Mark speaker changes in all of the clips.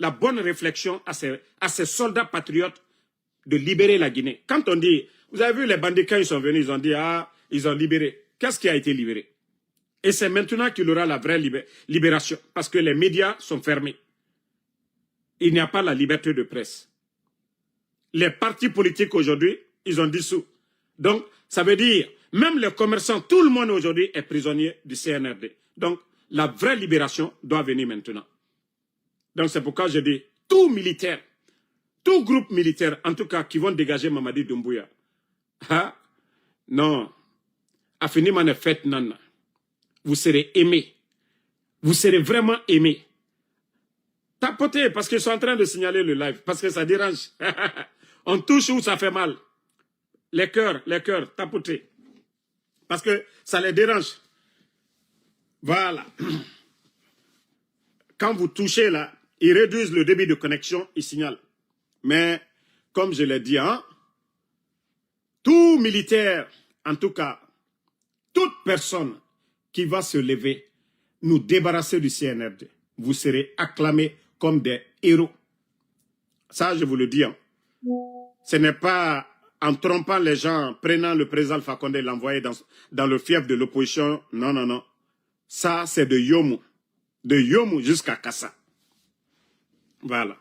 Speaker 1: la bonne réflexion à ces soldats patriotes de libérer la Guinée. Quand on dit, vous avez vu les bandits quand ils sont venus, ils ont dit, ah, ils ont libéré. Qu'est-ce qui a été libéré? Et c'est maintenant qu'il y aura la vraie libération, parce que les médias sont fermés. Il n'y a pas la liberté de presse. Les partis politiques aujourd'hui, ils ont dissous. Donc, ça veut dire, même les commerçants, tout le monde aujourd'hui est prisonnier du CNRD. Donc, la vraie libération doit venir maintenant. Donc, c'est pourquoi je dis, tout militaire, tout groupe militaire, en tout cas, qui vont dégager Mamadi Doumbouya. Ah, non. A fini ma fête, nana. Vous serez aimés. Vous serez vraiment aimés. Tapotez, parce qu'ils sont en train de signaler le live, parce que ça dérange. On touche où ça fait mal. Les cœurs, tapotez. Parce que ça les dérange. Voilà. Quand vous touchez là, ils réduisent le débit de connexion, ils signalent. Mais, comme je l'ai dit, hein, tout militaire, en tout cas, toute personne qui va se lever, nous débarrasser du CNRD, vous serez acclamés comme des héros. Ça, je vous le dis. Hein. Ce n'est pas en trompant les gens, prenant le président Alpha Condé et l'envoyer dans le fief de l'opposition. Non, non, non. Ça, c'est de Yomu. De Yomu jusqu'à Kassa. Voilà.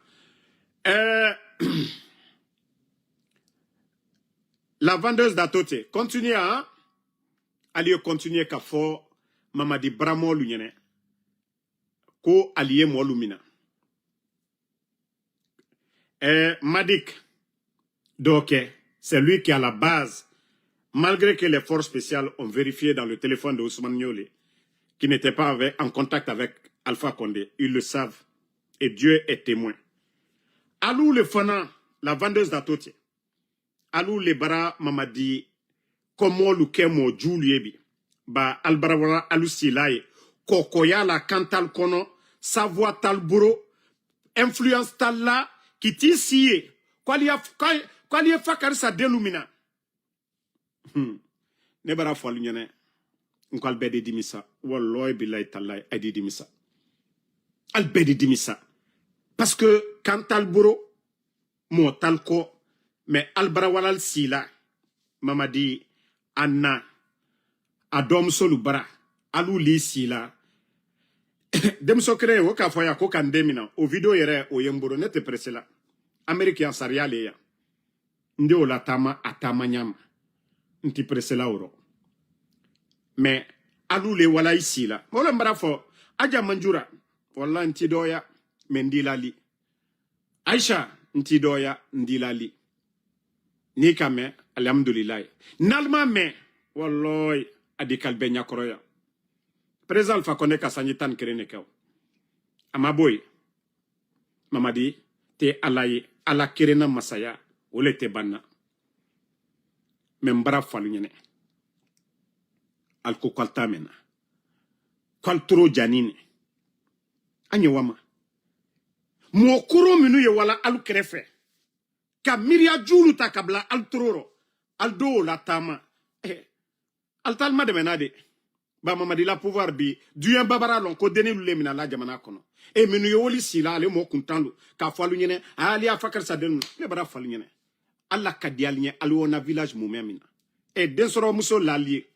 Speaker 1: La vendeuse d'Atoté. Continuez à aller continuer qu'à faire Mamadi Bramo Lunyene. Ko allié Molumina. Madik. Donc, c'est lui qui est à la base, malgré que les forces spéciales ont vérifié dans le téléphone de Ousmane Niolé, qui n'était pas en contact avec Alpha Condé. Ils le savent. Et Dieu est témoin. Alou le Fana, la vendeuse d'Atoté. Alou le Bara Mamadi, Komo Lukemo Juliebi. Ba Albarawara Alusilaye. Kokoya la Kantal Kono. Savoie Talburo. Influence Talla. Qui t'ici. Quoi li a fakar sa delumina. Ne bara fo lunyane. Nkal bedi dimisa. Walloy billahi tallahi adi dimisa. Al bedi dimisa. Parce que quand Talburo, mo talko, mais Albarawalal sila, Mamadi, Anna, Adom Solubara, Alou li sila. Demso kreye woka foya ko kandemina, o video yere o yemburo nete presela. American sariale ya. Nde o la tama atama nyama. Nti presela oro. Mais, Alou le wala ici la. Wala mbara fo, aja manjura. Wala nti doya, mendilali. Aisha, nti doya, ndilali. Ni kame, alhamdulillah. Nalma me, walloy, adikal benya koroya. Président Alpha Condé kasanyitan kerene kaw. Amaboy, Mamadi, te alaye, ala kerena masaya, ole te banna. Membara falunyene. Alko kwaltamena. Kwalturo janine. Anye wama. Mwokuro minu ye wala alu kerefe. Ka miria julu takabla altroro. Aldo la tama. Altalma de menade. Ba Mamadi la pouvoir bi. Duyen babara lon ko deni lule mina la jamana kono. E minu ye woli sila ale mo kuntandu. Ka falu nyene. Ali afakar sa denu. Le bara falu nyene. Alla kadial nye aluona village mumemina. E densoro muso lalie.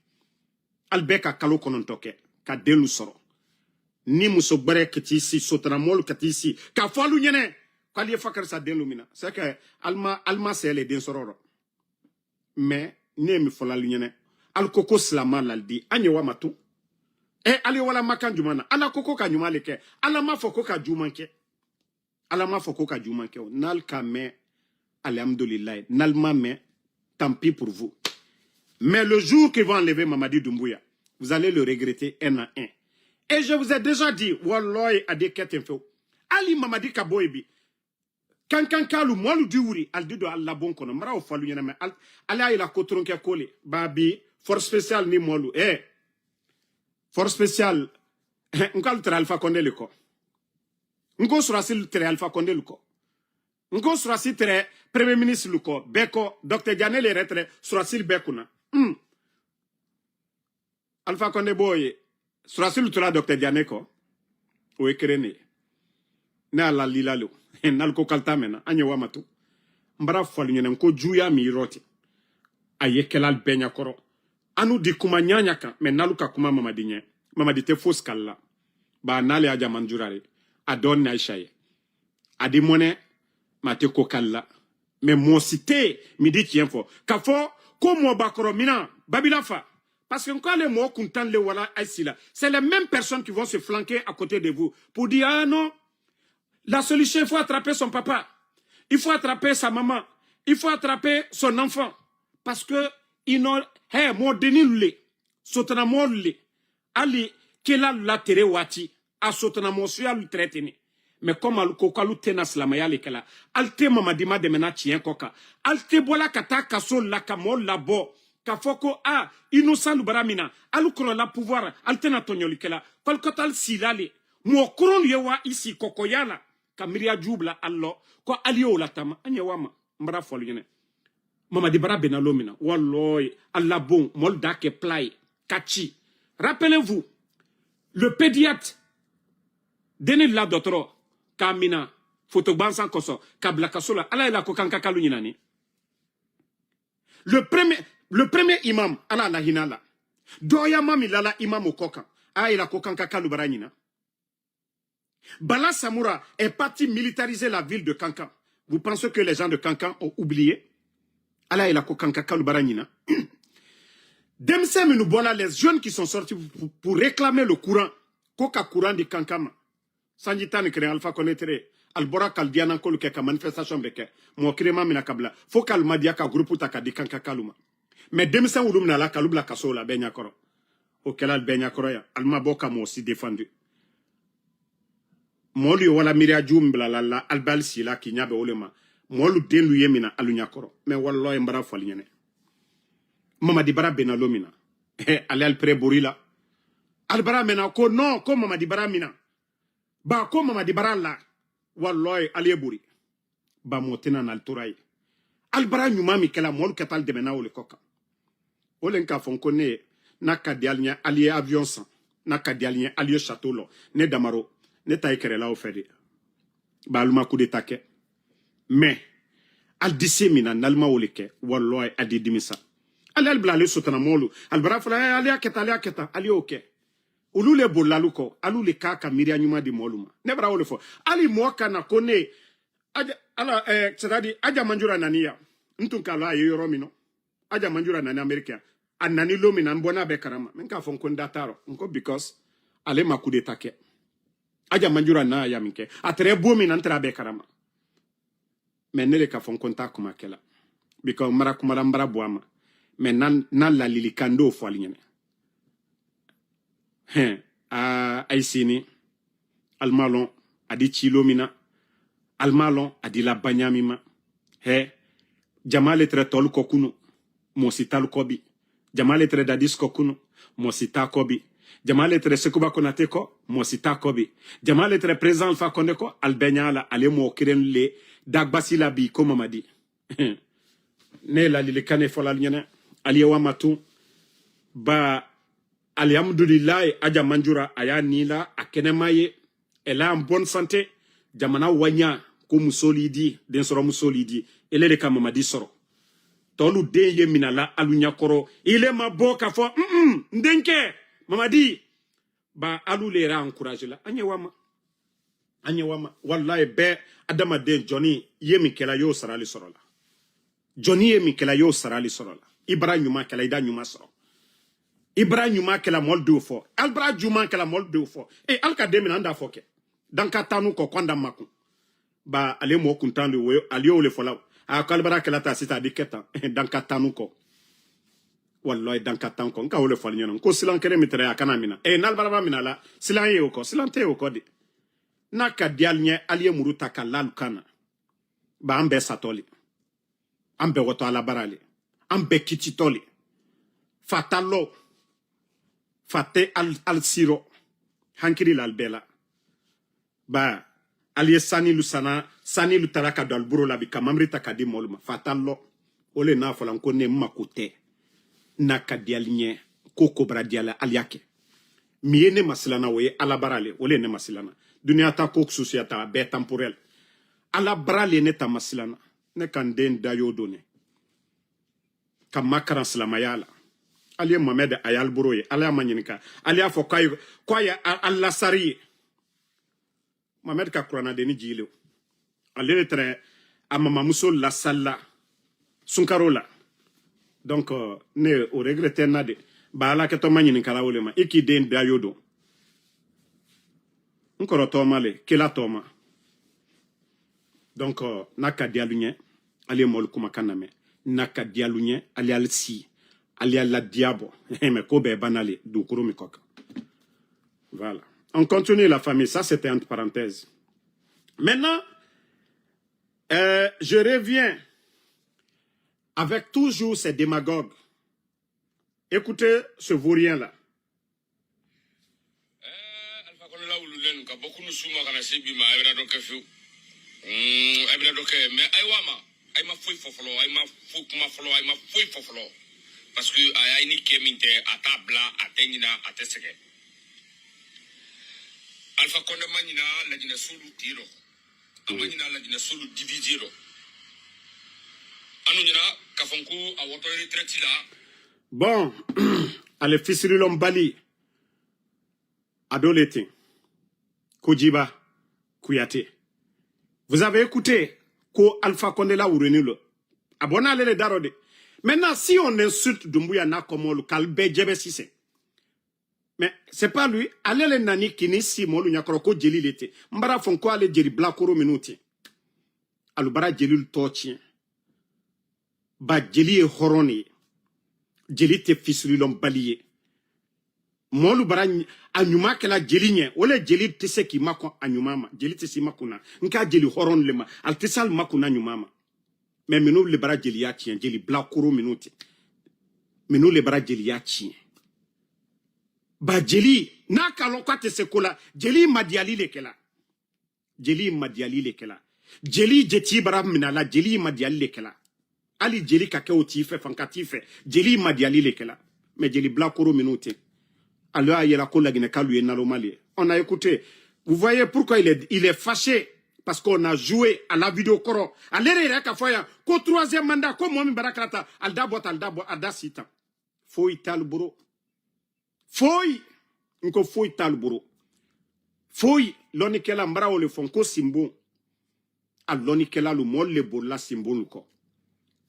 Speaker 1: Albeka kalo konon toke. Ka delu soro. Ni muso bare ketisi sotramol ketisi. Ka falu nyene. Kali fakar sa denu mina. C'est que alma c'est les densoro. Mais ne mi fola nyene. Al koko slama laldi anye wa matu ali wala makan jumana ala koko ka nyumale ke ala ma foko ka jumanke ala ma foko ka jumanke nal kame alhamdulillah nal mame tant pis pour vous mais le jour qu'ils vont enlever Mamadi Doumbouya vous allez le regretter un à un et je vous ai déjà dit wallahi adeket info ali Mamadi Kaboybi kankan kalu molu diwuri al dido alla bon kono mara o falu nyana me ala ila kotronke kole babi force spéciale ni molu force spéciale nkal tra Alpha Condé le ko nko surasil tra Alpha Condé le ko nko surasil tra premier ministre le ko beko Dr Diané le retre surasil bekuna Alpha Condé boy surasil tra Dr Diané ko o ekrene ne ala lilalo nal ko kalta mena anye wamatu mbara fol nyenen ko juya mi roti aye kelal benya koro anu di kuma nyanya kan me naluka kuma mamadi te fos kala ba nale aja manjurare adon na ishaye adi mone mate ko kala me mo cité mi di tien fo ka fo ko mo bakoro mina babila fa parce que quand les mots content le voilà là, c'est les mêmes personnes qui vont se flanquer à côté de vous pour dire ah non, la solution il faut attraper son papa, il faut attraper sa maman, il faut attraper son enfant parce que ils n'ont hey mo denilule sotana molle ali kela la tere wati a sotana mo su alu traiteni mais comme alu ko kalu tenas la mayale kala alte mamadima de mena tien koka alte bola kata kaso la kamo labo kafoko a innocent baramina alu kono la pouvoir altena tonyoli kala kolkotal silale mo koron yewa ici kokoyala kamiria jubla allo ko alio la tama anyewama mbara foluyene Mamadi Bara Benalomina, Walloy, Allabon, Moldake Play, Kachi. Rappelez-vous, le pédiatre, Denis la docteur, Kamina, Fotobansan Koso, Kablakasola, Allah la Kokanka Kaluninani. Le premier imam, Allah la Hinala. Doya Mami Lala Imam Okoka, Allah la Kokanka Kalubaranina. Bala Samoura est parti militariser la ville de Kankan. Vous pensez que les gens de Kankan ont oublié? Allah il a kokanka kalubaranina. Demsem nous voilà les jeunes qui sont sortis pour réclamer le courant. Koka courant de kankama. Sanjitan kre alpha connaître albora kaldiana kolu ke manifestation beke. Mo krema mina kabla. Faut kalmadia ka groupe ta ka di kanka kaluma. Mais demsem ulum na la kalubla kasola benya koro. Okelal benya koro ya. Alma boka mo aussi défendu. Moli wala miria jumbla la albal sila kinyabe olema. Molu den lu yemina alunya koro mais wallahi mbara falinyane Mamadi Bara Benalomina ale al preborila albara mena ko non ko Mamadi Bara mina ba ko Mamadi Bara la wallahi ale buri ba motina na alturai albara nyumami kala mol katal de mena ole koka ole nka fon kone na kadialnya ali avion san na kadialnya ali château lo ne damaro ne taykere la ofede ba luma coup de taquet. Mais, al disse mina nalma woleke, walloy adi dimisa. Al blale sotana molu, al brafla ali aketa, ali oke. Ulu le bolaluko, alu le kaka miria nyuma di moluma. Nebra wolefo. Ali mwaka na kone, aja manjura naniya. Ntunka la yoromino. Aja manjura nani Amerika. Anani lomina mbona bekarama. Menka fon kondataro. Nko because, ale makude take. Aja manjura na ya minke. Atre bomi nantra bekarama. Mais ne le ka fon konta kuma kela because mara kumara mbara boama mais nan la lilikando fo alinyene aisini almalon adi chilomina almalon adi la banyamima jamale tre tol kokunu mosital kobi jamale tre dadis kokunu mosita kobi jamale tre sekuba konate ko mosita kobi jamale tre présent fa koneko albenyala ale mo kiren le dagbasi la bi ko mamadi ne la lilikane fola nyene aliyewa matu ba alhamdulillah aja manjura aya nila akenemaye ela en bonne santé jamana wanya ko musolidi den soro musolidi ele de ka mamadi soro tolu de yemina la alunya koro ile maboka fo ndenke mamadi ba alu le ra encourager la anyewama wallahi be adama den Johnny yemi kela yo sarali sorola Johnny yemi kela yo sarali sorola Ibrahima kela ida nyuma soro Ibrahima kela moldo fo albra juma kela moldo fo e alka demi nanda foke danka tanu ko kwanda maku ba ale mo kuntando we aliyo le fola a kalbara kela ta sita diketa danka tanu ko wallahi danka tanu ko nka wole fola nyon ko silan kere mitre akana mina e nalbara mina la silan ye ko silante o ko de naka dialnye aliye muruta kalalu kana ba ambe satoli ambe woto alabarali ambe kititoli fatalo fate al siro hankiri lalbela ba aliye sani lu taraka dal buro labi kamamrita kadi moluma fatalo ole na fola ko ne makote naka dialnye koko bradiala aliake miene masilana we alabarale ole ne masilana dunia ta ko société be temporel ala brale ne ta masilana ne kan den dayo donné ka makara slamayala ali Mohamed ayal buroye ala manyinika ali afo koy Allah sari Mohamed ka kurana deni jilo ali tre amama muso la salla sunkarola donc ne o regretter nade ba ala ke to manyinika la wolema iki den dayo do nkoro toma le kila toma donc naka dialunye ali mol kuma kaname naka dialunye ali alsi ali la diabo mais ko be banale du kuro mi koka. Voilà, on continue la famille, ça c'était entre parenthèses. Maintenant je reviens avec toujours ces démagogues. Écoutez ce vaurien là.
Speaker 2: Parce que ayani keminte atabla atenina ateseke Alpha Condé manina la dina sulu tiro amanina la dina sulu divisiro anunina kafonku a woto retraite là.
Speaker 1: Bon ale fisirilom bali adolete Kojiba Kouyaté. Vous avez écouté ko Alpha Condé la ourenilo abona le darode. Maintenant, si on insulte Doumbouya Nakomolo, Kalbe Djebesise, mais c'est pas lui, allez les nani kini si molu nyakroko djeli lete, mbara fonko ale djeli blakoro minuti, alubara djeli l'totien, ba djeli e horoni, djeli te fisuri lombaliye, molu bara anyuma kela djeli nye, ole djeli tese ki mako anyumama, djeli tese makuna, nka djeli horon lema, al tesal makuna anyumama. Mais nous le bara jeli ya tien jeli blakoro minuti nous le bara jeli ya tien ba jeli na kalon kwate sekola jeli madiali lekela jeli jeti bara minala jeli madiali lekela ali jeli kake otife fankatife jeli madiali lekela mais jeli blakoro minuti alors ayela ko lagine kalu enalo mali. On a écouté, vous voyez pourquoi il est fâché. Parce qu'on a joué à la vidéo koro. À l'ère kafaya, ko troisième mandat, ko momi barakrata, alda sita. Foi talburo. Foi, nko foi talburo. Foi, loni kela mbara o le fonko simbo. Al loni kela lu mol le borla simbo nuko.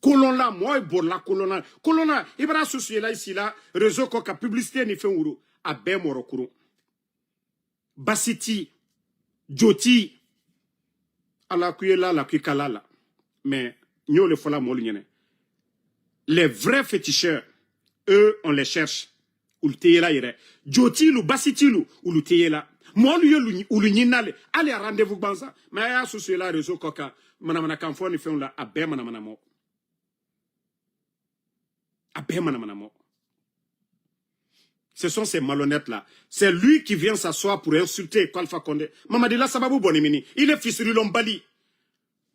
Speaker 1: Kolon la, moi borla kolona. Kolona, ibra soucier là ici là, réseau koka publicité ni fe uru. Abe morokuro. Basiti, Joti, ala kuyela la kukalala. Mais nous le fola moligne. Les vrais féticheurs, eux on les cherche. Ou le teyela yere. Jotilu basitilu ou le teyela. Moi lui ou le ninale. Allez rendez-vous banza. Mais ya souci là réseau coca. Manamana kanfo ni fait la abe manamana mo. Abe manamana mo. Ce sont ces malhonnêtes là. C'est lui qui vient s'asseoir pour insulter Alpha Condé. Mamadi la sababu bonimini. Il est fils de Lombali.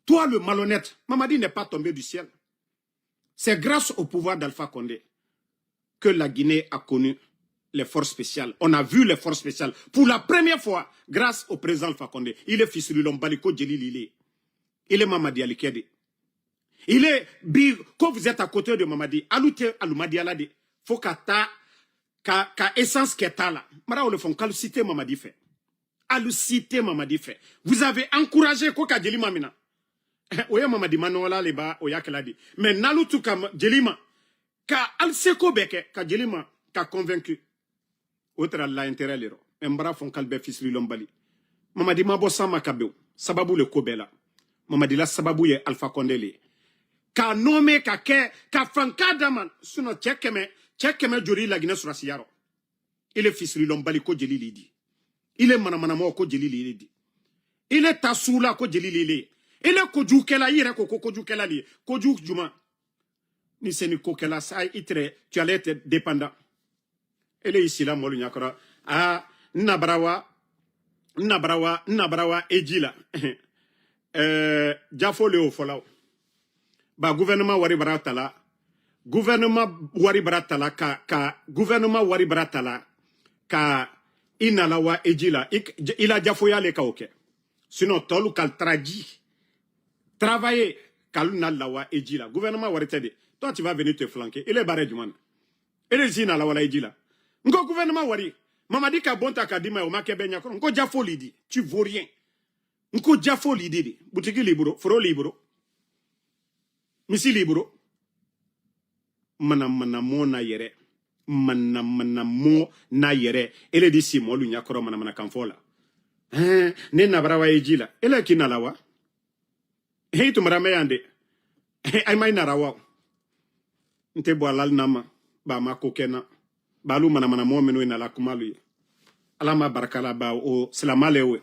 Speaker 1: Toi le malhonnête, Mamadi n'est pas tombé du ciel. C'est grâce au pouvoir d'Alpha Condé que la Guinée a connu les forces spéciales. On a vu les forces spéciales pour la première fois grâce au président Alpha Condé. Il est fils de Lombali ko Djeli Lili. Il est Mamadi Alikede. Il est quand vous êtes à côté de Mamadi, Aloute Alumadi Alade, faut qu'à ka essence qu'est là. Mara le font calucité Mamadi fait. Alucité Mamadi fait. Vous avez encouragé Koka Djeli Mamina. Oya Mamadi Manola leba oya keladi. Mais nalutu ka Djelima ka alseko beke ka Djelima ka convaincu. Otra la intérêt lero. Mbara font kalbe fils Lombali. Mamadi mabo sama kabeu. Sababu le kobela. Mamadi la sababu ye Alpha Condé le. Ka nome ka fanka daman suno tchekeme jori la Guinée sur Siyaro. Il est fils de Lombali ko Djeli Lidi. Il est manamana ko Djeli Lidi. Il est Tassoula ko Djeli Lidi. Il est Kodjoukela ire ko Kodjoukela li. Kodjouk Juma. Ni seni kokela sa itre tu allais être dépendant. Il est ici là molu nyakora. Ah nabrawa ejila. Jafo leo folao. Ba gouvernement wari baratala. Gouvernement wari baratala ka gouvernement wari baratala ka inalawa ejila il a jafoya le kaoke sinon tolu kal traji travailler kal nalawa ejila gouvernement waritede toi tu vas venir te flanquer il est barré du monde il est ici nalawa ejila ngo gouvernement wari mamadi ka bonta kadima o makebe nyakoro ngo jafo lidi tu vaux rien ngo jafo lidi boutique libro foro libro misi libro mana mo na yere mana mo na yere ele di si mo lu nyakoro mana kanfola ne na barawa ejila ele kinalawa hey tumara meyande ay may narawa nte bo alal nama ba ma kokena balu mana mo meno ina la kumalu alama barakala ba o salamalewe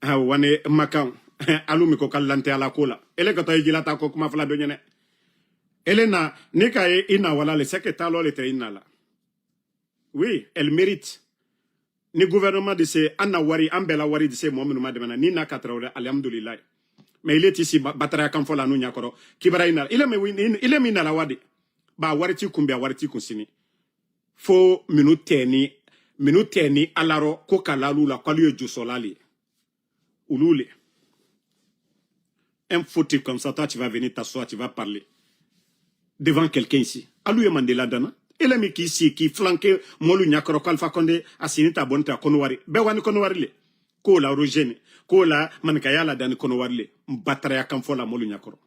Speaker 1: ha wane makan alu mi ko kallante ala kola ele ko tay ejila ta ko kuma fala do nyene Elena, nekaye ina wala le secrétaire le teinala. Oui, elle mérite. Ni gouvernement de ce anawari ambela wari de ce mohammed mademana ni na katraore alhamdulillah. Mais il est ici batara kan fola no nyakoro kibara ina il est mina la wadi ba wariti kumbia wariti kunsini. Fo minute ni alaro ko kalalu la kwaliyo jusolali. Ulule. Un foutu comme ça toi tu vas venir t'asseoir tu vas parler devant quelqu'un ici. Alouye Mandela dana. Ele mi ici qui flanque molu nyakoro Alpha Condé asinita bonta konowari. Be wani konowari le. Ko la rojene. Ko la mankayala dan konowari le. Mbatara ya kamfola molu nyakoro.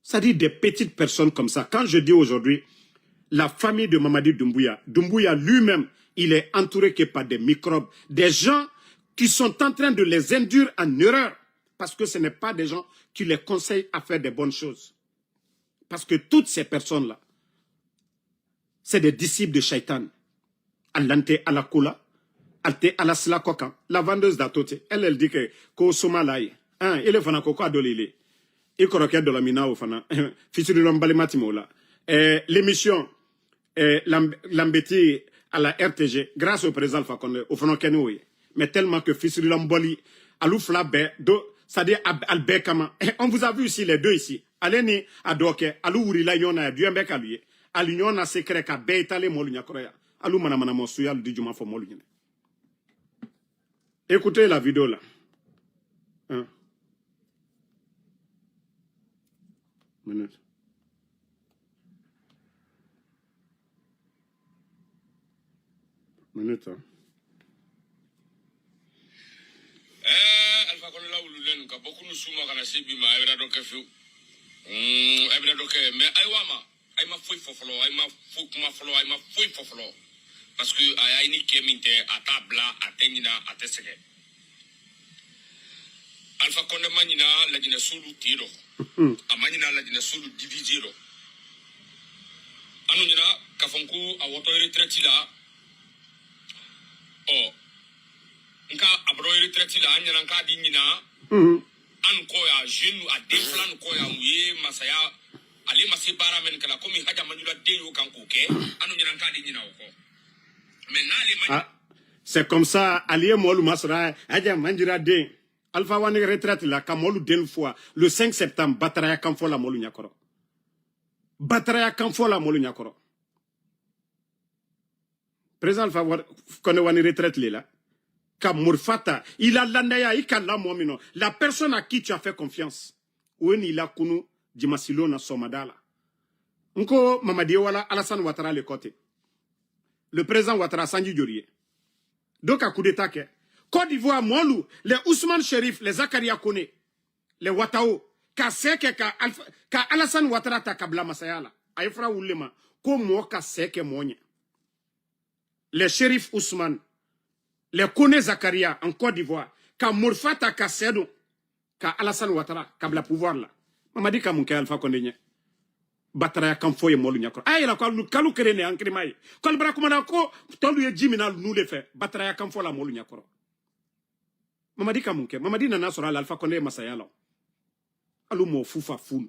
Speaker 1: Ça dit des petites personnes comme ça. Quand je dis aujourd'hui la famille de Mamadi Doumbouya lui-même, il est entouré que par des microbes, des gens qui sont en train de les induire en erreur parce que ce n'est pas des gens qui les conseillent à faire des bonnes choses. Parce que toutes ces personnes-là, c'est des disciples de Shaitan. Alante Alakoula, Alte Alasla Kokan, la vendeuse d'Atote. Elle dit que Kosoma Laye, il est fana koko adolile. Il croquait de la mina au fana. Fissuri Lombali Matimola. L'émission Lambeti à la RTG, grâce au président Alpha Condé, au fana Kenouye. Mais tellement que Fissuri Lombali, Aloufla Be, c'est-à-dire Albert Kama. On vous a vu ici, les deux ici. Aleni adoke alu wurila yona duembe kaluye alu yona secret ka beitale molu nyakoroya alu mana mosuya lu dijuma fo molu nyene. Écoutez la vidéo là. Minute.
Speaker 2: Alpha Condé la wululen ka bokku nu suma kana sibi ma ebra do kefu ebra do ke mais ay wama ay ma foy fofolo ay ma fuk ma folo ay ma foy fofolo parce que ay ni keminte atabla atenina atesege Alpha Condé manina la dina sulu tiro amanyina la dina sulu divisiro anu nyina kafonku awoto retraite la oh nka abro retraite la nyana nka di nyina an ko ya jeune a deflan ko ya muye masaya ali masibara men kala komi haja manjula deyo kan ko ke anu nyina nka di nyina ko mais na le
Speaker 1: c'est comme ça ali molu masra haja manjura de Alpha wani retraite la kamolu den fois le 5 septembre bataraya kamfola molu nyakoro bataraya kamfola molu nyakoro président Alpha Condé wani retraite là. Kamurfata, il a landaya, la personne à qui tu as fait confiance. Ouen il a kunu Dimasilo na somadala. Nko Mamadi wala Alassane Ouattara le côté. Le président Ouattara Sanji Diorie. Donc à coup d'état que Côte d'Ivoire Molou, les Ousmane Chérif, les Zakaria Kone, les Ouattao, ka seke ka Alassane Ouattara ta kabla masayala. Aifra ulema ko mo ka seke monye. Les Chérif Ousmane les Kone Zakaria en Côte d'Ivoire, ka Morfata ka Sedo, ka Alassane Ouattara, ka bla pouvoir là. Mamadi ka munke Alpha Condé nye. Bataraya kan foye molu nyakoro. Aye la ko kalu kerene ankrimaye. Kol bra komanda ko tolu ye jimina nous le fait. Bataraya kan fola molu nyakoro. Mamadi ka munke, Mamadi nana sora Alpha Condé masaya la. Alu mo fufa fun.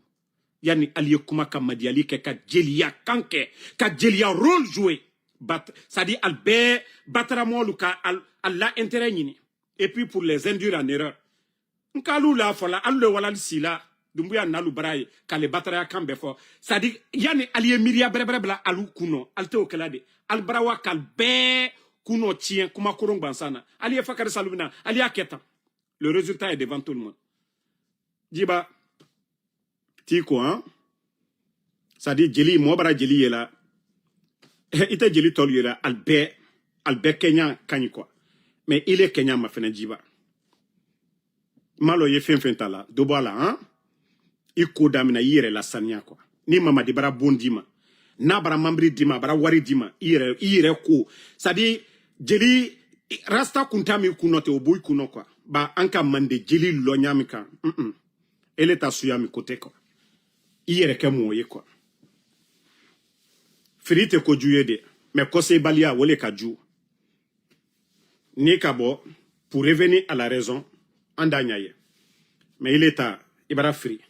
Speaker 1: Yani aliye kuma ka madiali ke ka jelia kanke, ka jelia rôle joué. Ça dit Albert Batramolu ka Allah intérêt ni et puis pour les induire en erreur nkalu la fola allo wala sila Doumbouya nalu baraye ka le batara kambe fo ça dit yani aliye miria brebrebla alu kuno alte okelade albarawa kalbe kuno tien kuma kurong bansana ali fakari salubina ali aketa le résultat est devant tout le monde jiba tiko hein ça dit jeli mo bara jeli yela ita jeli tol yela albe Kenya kany quoi mais il est Kenya ma fene jiba malo ye fen tala do bala hein il ko damina yere la sanya quoi ni mama di bara bondima na bara mambri dima bara wari dima ire ko ça dit jeli rasta kuntami kunote oboy kuno quoi ba anka mande jeli lo nyamika ele ta suyami kote quoi ire ke moye quoi frite ko juyede mais kose balia wole ka ju ni kabo pour revenir à la raison andanyaye mais il est à ibara free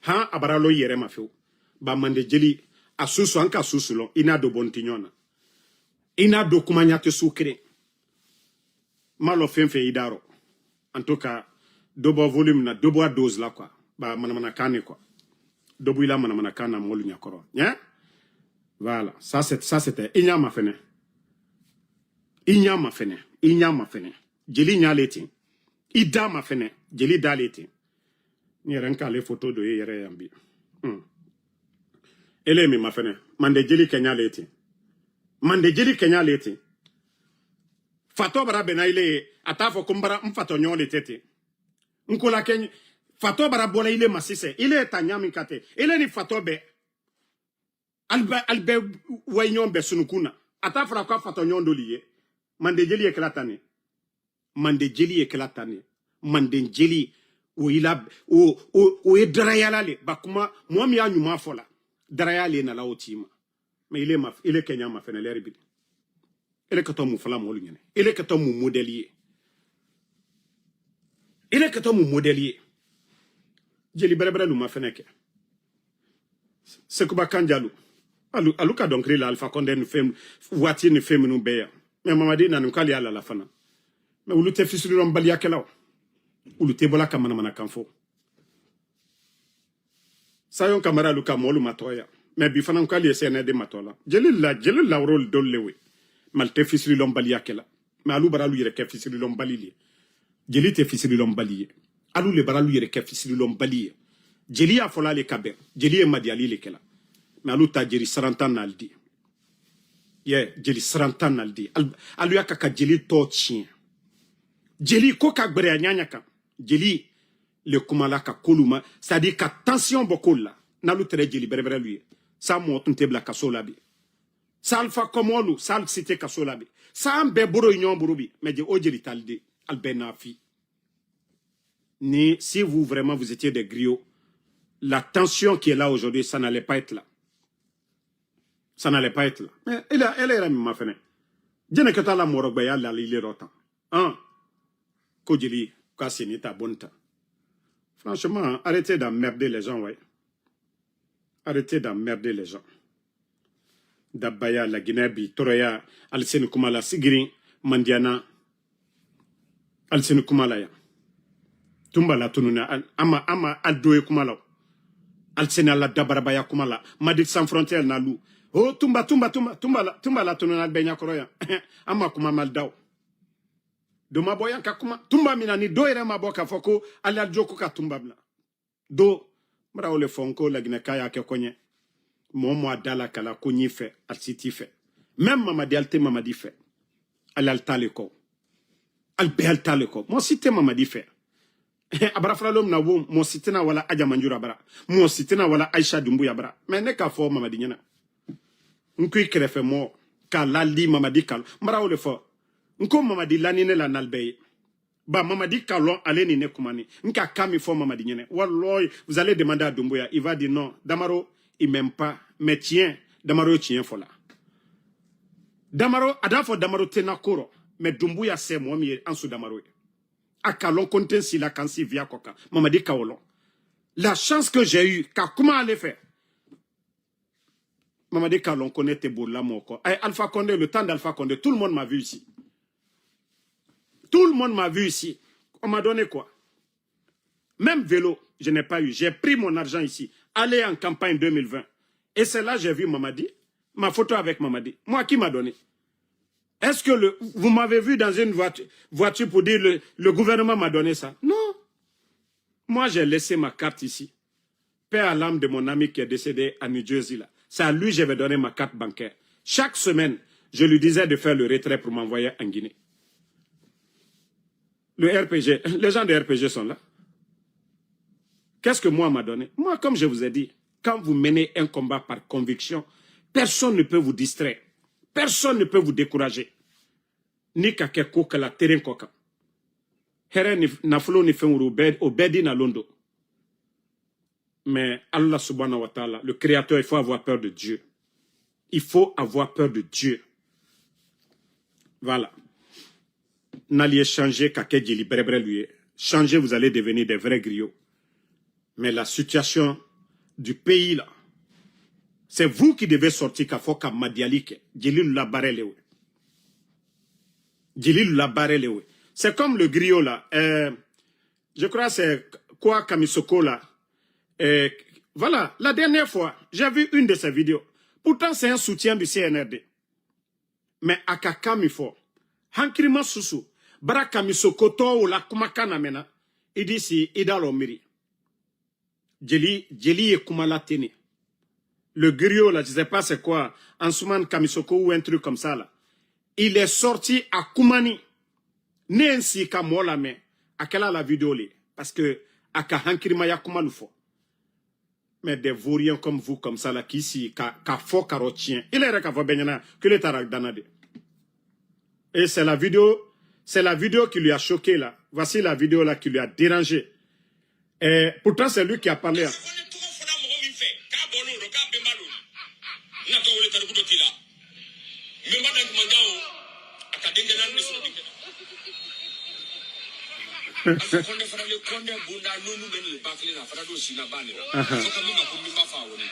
Speaker 1: ha abara lo yere mafeu ba mande jeli asusu anka susulo ina do bontignona ina do kumanyate sukre malo fenfe idaro en tout cas dobo volume na dobo dose là quoi ba manamana kane quoi dobo ila manamana kana molu nyakoro hein voilà ça c'était inyama fene jeli nyaleti ida ma fene jeli daleti ni renka les photos de yere yambi ele mi ma fene mande jeli kenya leti fato bara bena ile atafo kumbara mfato nyole tete nkola kenya fato bara bola ile masise ile tanyami kate ile ni fato be albe waynyon be sunukuna atafra kwa fato nyondo liye mande jeli eklatane mande jeli o ila o e darayalale bakuma mo mi anyuma fola darayale na la otima mais il est Kenya ma fene lerbi il est kato mu fala mo lunyene il est kato mu modelier jeli berebere lu ma fene ke sekuba kanjalu aluka donc la alpha condé nous femme voiture ne femme nous beya mais mamadi na nkali ala la fana mais ulu te fisuru lombali yakelaw ulu te bola kamana mana kanfo sayon kamara luka molu matoya mais bi fana nkali esene de matola jeli la rôle dollewe mal te fisuru lombali yakela mais alu baralu yere ke fisuru lombali li jeli te fisuru lombali alu le baralu yere ke fisuru lombali jeli a fola le kaber jeli e madiali le kela mais alu ta jeri 40 ans naldi jeli 30 ans naldi alu yakaka jeli to chien jeli ko ka gbere anyanya ka jeli le kumala ka koluma ça dit ka tension bokola nalu tere jeli berebere lui sa mo tunte bla kasola bi salfa komolu sal cité kasola bi sa ambe boro union burubi mais je ojeli talde albenafi ni si vous vraiment vous étiez des griots la tension qui est là aujourd'hui ça n'allait pas être là mais elle est ma fene jene que la morogba ya la lile rotan hein ko jeli ka sinita bonta franchement arrêtez d'emmerder les gens ouais arrêtez d'emmerder les gens Dabaya la Guinée bi toroya alseni kumala sigiri mandiana alseni kumala ya tumba la tununa ama adoye kumala alseni la dabarabaya kumala madik sans frontières na lu oh tumba la tununa benya koroya ama kuma maldaw do maboya ka kuma tumba minani do ere maboka foko ala joko ka tumba bla do mara ole fonko la Guinée kaya ke konye momo adala kala konyi fe alsiti fe même mamadi alte mamadi fe alaltaleko albealtaleko mo site mamadi fe abara lom na wo mo sitina wala aja manjura bara mo sitina wala Aisha Dumbuya bara mais ne ka fo mamadi nyana nkui krefe mo ka lali mamadi kal mara ole fo nko mamadi lanine la nalbey ba mamadi kalon aleni ne kumani nka kami fo mamadi nyene wallahi vous allez demander à Dumbuya il va dire non Damaro il m'aime pas mais tiens Damaro tient fola Damaro adafo Damaro tenakoro mais Dumbuya c'est moi mi en sous Damaro akalon konten si la kansi via koka mamadi kawolon la chance que j'ai eu ka comment aller faire mamadi kalon connaît te bola moko Alpha Condé le temps d'Alpha Condé tout le monde m'a vu ici. Tout le monde m'a vu ici. On m'a donné quoi? Même vélo, je n'ai pas eu. J'ai pris mon argent ici. Aller en campagne 2020. Et c'est là que j'ai vu Mamadi. Ma photo avec Mamadi. Moi, qui m'a donné? Est-ce que vous m'avez vu dans une voiture pour dire le gouvernement m'a donné ça? Non. Moi, j'ai laissé ma carte ici. Paix à l'âme de mon ami qui est décédé à New Jersey. C'est à lui que je vais donner ma carte bancaire. Chaque semaine, je lui disais de faire le retrait pour m'envoyer en Guinée. Le RPG, les gens de RPG sont là. Qu'est-ce que moi m'a donné? Moi, comme je vous ai dit, quand vous menez un combat par conviction, personne ne peut vous distraire. Personne ne peut vous décourager. Ni kakeko que la terrain koka. Here na flo ni fenuru obedi na londo. Mais Allah subhanahu wa ta'ala, le créateur, il faut avoir peur de Dieu. Il faut avoir peur de Dieu. Voilà. N'allez changer kake djeli brebre lui. Changer, vous allez devenir des vrais griots. Mais la situation du pays là, c'est vous qui devez sortir kafoka madialike. Djeli la barelewe. Djeli la barelewe. C'est comme le griot là. Je crois c'est quoi Kamisoko là. Voilà, la dernière fois, j'ai vu une de ses vidéos. Pourtant, c'est un soutien du CNRD. Mais Akakamifo, Hankrima Susu, Barakamisoko to ou la Kumakana mena, il dit si Idalo Miri. Djeli et Kumala Tene. Le griot là, je ne sais pas c'est quoi, Ansouman Kamisoko ou un truc comme ça là. Il est sorti à Kumani. Nensi Kamola me, Akela la vidéo li. Parce que Aka Hankrima ya Kumalufo. Mais des vauriens comme vous, comme ça, là, qui ici, qu'a fort carotien. Il est qu'à voir Benyana, que les tarak danade. Et c'est la vidéo qui lui a choqué, là. Voici la vidéo, là, qui lui a dérangé. Et pourtant, c'est lui qui a parlé.
Speaker 2: Konde fara le konde bunda nunu beni bakle na fara do sina bani so kami ma kumbi ma fa woni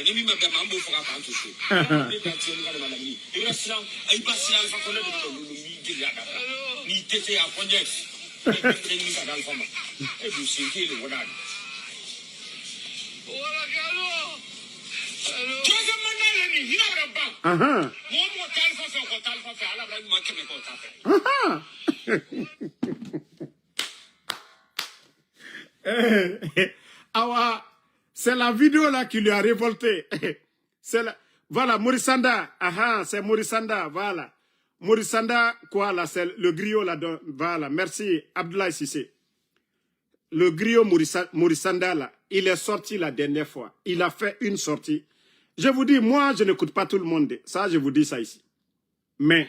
Speaker 2: ni mi ma be ma mbo fara kan to se ni ka ti ni ka na ni ira silam ay ba silam fa konde do nunu mi gili ada ni tete ya konje ni ka dal fama e du sinki le wona wala galo Kega manale ni hina rabba mo talfa fa ko talfa fa ala bra ma keme ko
Speaker 1: tafa. C'est la vidéo là qui lui a révolté. Voilà, Morisanda. C'est Morisanda, voilà. Morisanda, quoi là, c'est le griot là. Voilà, merci Abdoulaye Sissé. Le griot Morisanda là, il est sorti la dernière fois. Il a fait une sortie. Je vous dis, moi, je n'écoute pas tout le monde. Ça, je vous dis ça ici. Mais,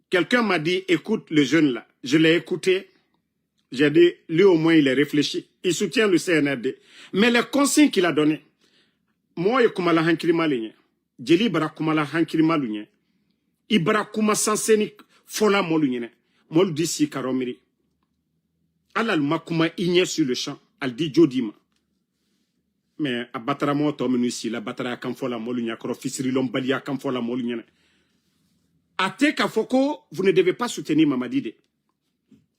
Speaker 1: quelqu'un m'a dit, écoute le jeune là. Je l'ai écouté. J'ai dit, lui au moins, il est réfléchi. Il soutient le CNRD. Mais les consignes qu'il a données, moi, il kumala hankirima ligne. Jeli bara kumala hankirima ligne. Ibara kuma sanseni fola molugne. Mol disi karomiri. Alal makuma igne sur le champ. Al di jodima. Mais à battra mo to menu ici, la battra kam fola molugne. Koro fisiri lombalia kam fola molugne. Ate kafoko, vous ne devez pas soutenir Mamadide.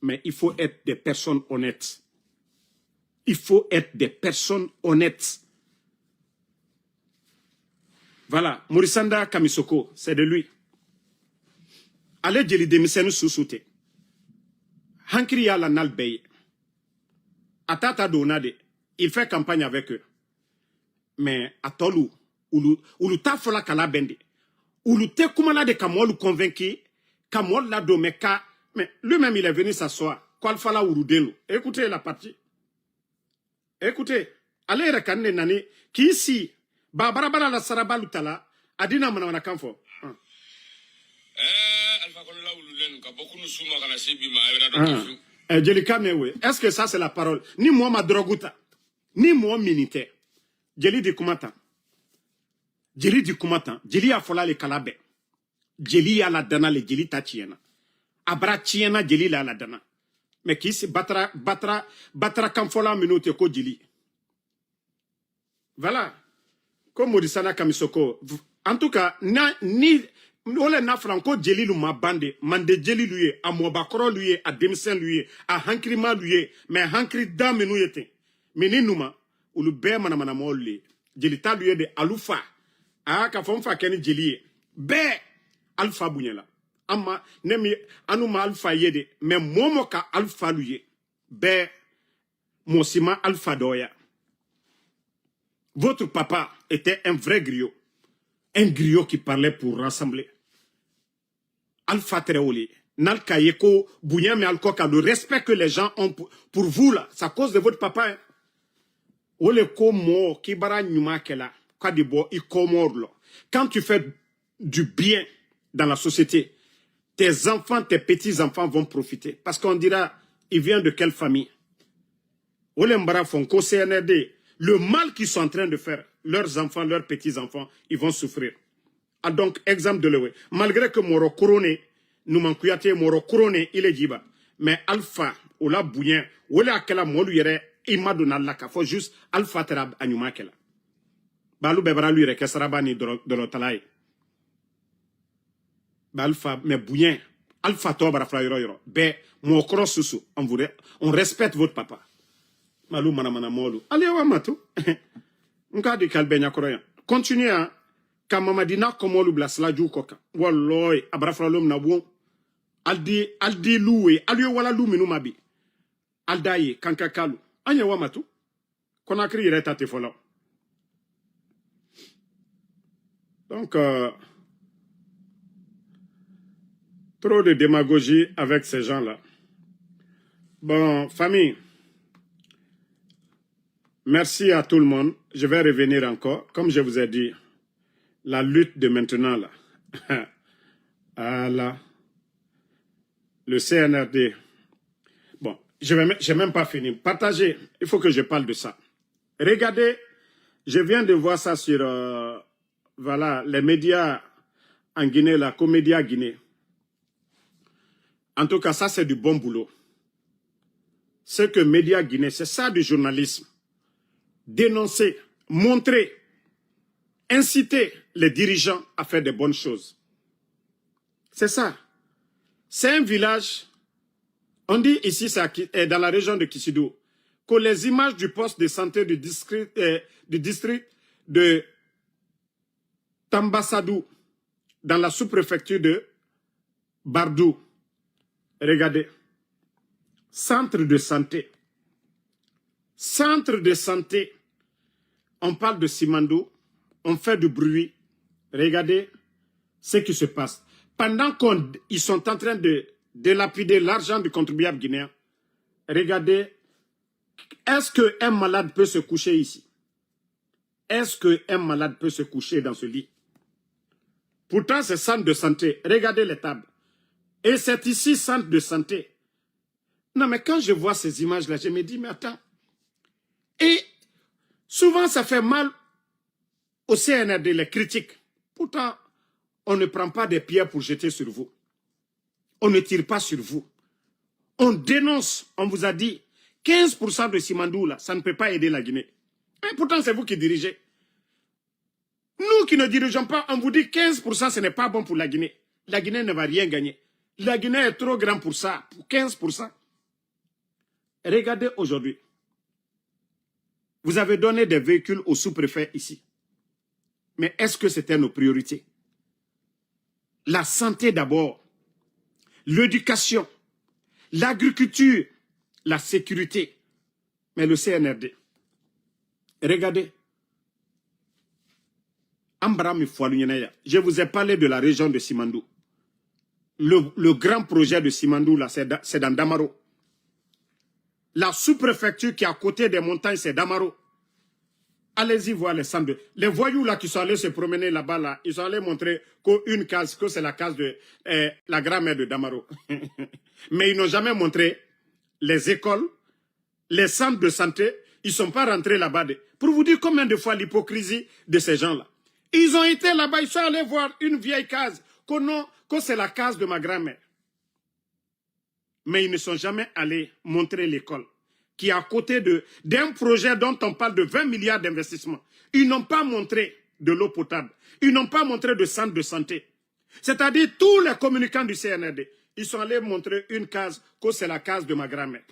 Speaker 1: Mais il faut être des personnes honnêtes. Il faut être des personnes honnêtes. Voilà, Morisanda Kamisoko, c'est de lui. Allez, djeli demisenu sous-souté. Hankri ya la nalbeye. Atata donade, il fait campagne avec eux. Mais atolu, ulu tafola kala bende. Ulu te kumala de kamolu convaincu, kamol la domeka. Mais lui-même, il est venu s'asseoir. Kwalfala urudelo. Écoutez la partie. Écoutez. Allez, rekane nani. Qui ici, Babarabara la sarabalutala, adina manana kanfo.
Speaker 2: Alpha Kola ululen, ka beaucoup nous souma kana sebi ma evra
Speaker 1: Jelika mewe. Est-ce que ça c'est la parole? Ni moi ma droguta. Ni moi militaire. Jeli di kumata. Jeli di kumata. Jeli a fola le kalabe. Jeli a la dana le jeli ta chiena. Abra chiena jeli la la dana. Mais qui se batra kamfola minute ko jeli. Voilà. Comme Morisana Kamisoko. En tout cas, ni ole na franco jeli lu ma bande, mande jeli lui, a mobakoro lui, a demsen lui, a hankrima lui, mais hankri da menu yete. Meni numa, ou le be manamana molli. Jeli ta lui de alufa. Ah, ka fon fa keni jeli be alpha bunyala. Amma nemi anuma alpha yede mais momo ka alpha luye be mosima alpha doya. Votre papa était un vrai griot. Un griot qui parlait pour rassembler. Alpha Tréoli. Nalka yeko bunyame alkoka, le respect que les gens ont pour vous là, c'est à cause de votre papa. Hein. Ole ko mo kibara nyuma kela. Kadibo ikomorlo. Quand tu fais du bien dans la société, tes enfants, tes petits-enfants vont profiter. Parce qu'on dira, il vient de quelle famille? Ole mbara fonko CNRD. Le mal qu'ils sont en train de faire, leurs enfants, leurs petits-enfants, ils vont souffrir. Ah donc, exemple de l'Ewe. Malgré que Moro couronné, nous manquons Moro couronné, il est jiba. Mais Alpha, ou la bouillon, ou la akela molu yere, ima donalaka. Faut juste Alpha terab anyuma kela. Balou bebra lui rekesarabani de l'otalaï. Alpha, mais bouillon. Alpha tobara frayro yoro. Be, mon cross susu. On respecte votre papa. Malou manamana molu. Allez, wa matou. Nkadi kalbenya koroyan. Continuez à. Quand mamadina komolu blasla ju koka. Walloy, abrafralom na bon. Aldi loué. Alio wala lou minu mabi. Aldaye, kankakalu. Anya wa matou. Konakri reta te fola. Donc, trop de démagogie avec ces gens-là. Bon, famille, merci à tout le monde. Je vais revenir encore. Comme je vous ai dit, la lutte de maintenant, là. Voilà. Le CNRD. Bon, je n'ai même pas fini. Partagez. Il faut que je parle de ça. Regardez, je viens de voir ça sur voilà, les médias en Guinée, la Comédia Guinée. En tout cas, ça, c'est du bon boulot. Ce que Média Guinée, c'est ça du journalisme. Dénoncer, montrer, inciter les dirigeants à faire de bonnes choses. C'est ça. C'est un village, on dit ici, c'est dans la région de Kisidou, que les images du poste de santé du district de Tambassadou, dans la sous-préfecture de Bardou, regardez, centre de santé. Centre de santé. On parle de Simandou, on fait du bruit. Regardez ce qui se passe. Pendant qu'ils sont en train de lapider l'argent du contribuable guinéen, regardez, est-ce qu'un malade peut se coucher ici? Est-ce qu'un malade peut se coucher dans ce lit? Pourtant, c'est centre de santé. Regardez les tables. Et c'est ici, centre de santé. Non, mais quand je vois ces images-là, je me dis, mais attends. Et souvent, ça fait mal au CNRD, les critiques. Pourtant, on ne prend pas des pierres pour jeter sur vous. On ne tire pas sur vous. On dénonce, on vous a dit, 15% de Simandou, là, ça ne peut pas aider la Guinée. Et pourtant, c'est vous qui dirigez. Nous qui ne dirigeons pas, on vous dit 15%, ce n'est pas bon pour la Guinée. La Guinée ne va rien gagner. La Guinée est trop grande pour ça, pour 15%. Regardez aujourd'hui. Vous avez donné des véhicules aux sous-préfets ici. Mais est-ce que c'était nos priorités? La santé d'abord, l'éducation, l'agriculture, la sécurité. Mais le CNRD, regardez. Je vous ai parlé de la région de Simandou. Le grand projet de Simandou, là, c'est dans Damaro. La sous-préfecture qui est à côté des montagnes, c'est Damaro. Allez-y voir les centres. Les voyous là qui sont allés se promener là-bas, là, ils sont allés montrer qu'une case, que c'est la case de la grand-mère de Damaro. Mais ils n'ont jamais montré les écoles, les centres de santé. Ils ne sont pas rentrés là-bas. Pour vous dire combien de fois l'hypocrisie de ces gens-là. Ils ont été là-bas, ils sont allés voir une vieille case, que c'est la case de ma grand-mère. Mais ils ne sont jamais allés montrer l'école, qui est à côté d'un projet dont on parle de 20 milliards d'investissements. Ils n'ont pas montré de l'eau potable. Ils n'ont pas montré de centre de santé. C'est-à-dire tous les communicants du CNRD, ils sont allés montrer une case, que c'est la case de ma grand-mère.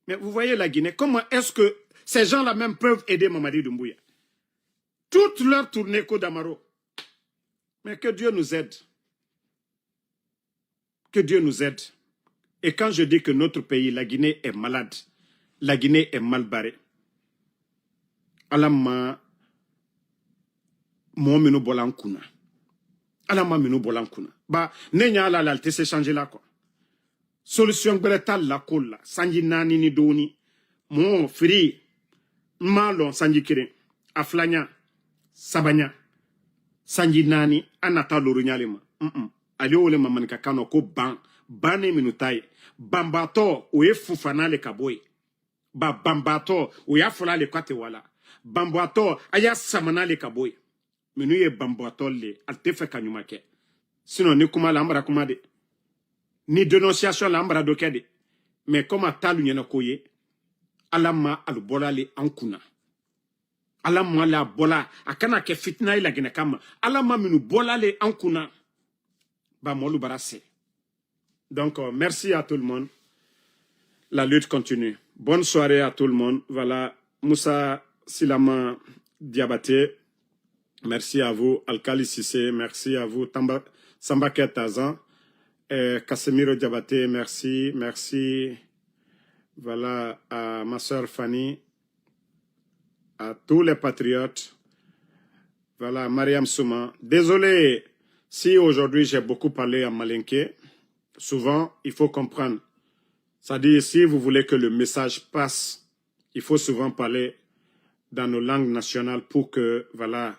Speaker 1: Mais vous voyez la Guinée, comment est-ce que ces gens-là même peuvent aider Mamadi Doumbouya? toute leur tournée Kodamaro. Mais que Dieu nous aide. Que Dieu nous aide. Et quand je dis que notre pays, la Guinée, est malade, la Guinée est mal barrée, Alama Moumino Bolankuna. Alama Mino Bolankuna. Bah, Nenya la lalte s'est changé là, quoi. Solution Gretal la cola, Sanji Nani ni Doni, Mon Free, Malon Sanji Kire, Aflanya, Sabanya, Sanji Nani, Anata Lorunyalema. Alio le mamanika kano ko bane minutaye. Bambato oye fufana le kaboy. Bambato oya fola le kwate wala. Bambato aya samana le kaboy. Minu ye bambato le altefe kanyumake. Sinon ni kuma lambra kuma de. Ni dénonciation lambra dokede. Mais comme atalu nyena koye. Alama alubola le ankuna. Alama la bola. Akana ke fitna ila gina kama. Alama minu bola le ankuna. Donc, merci à tout le monde. La lutte continue. Bonne soirée à tout le monde. Voilà, Moussa Silama Diabaté. Merci à vous. Alkali Sissé, merci à vous. Sambake Tazan. Casemiro Diabaté, merci. Merci. Voilà, à ma soeur Fanny. À tous les patriotes. Voilà, Mariam Souma. Désolé. Si aujourd'hui j'ai beaucoup parlé en malinké, souvent il faut comprendre. C'est-à-dire si vous voulez que le message passe, il faut souvent parler dans nos langues nationales pour que, voilà,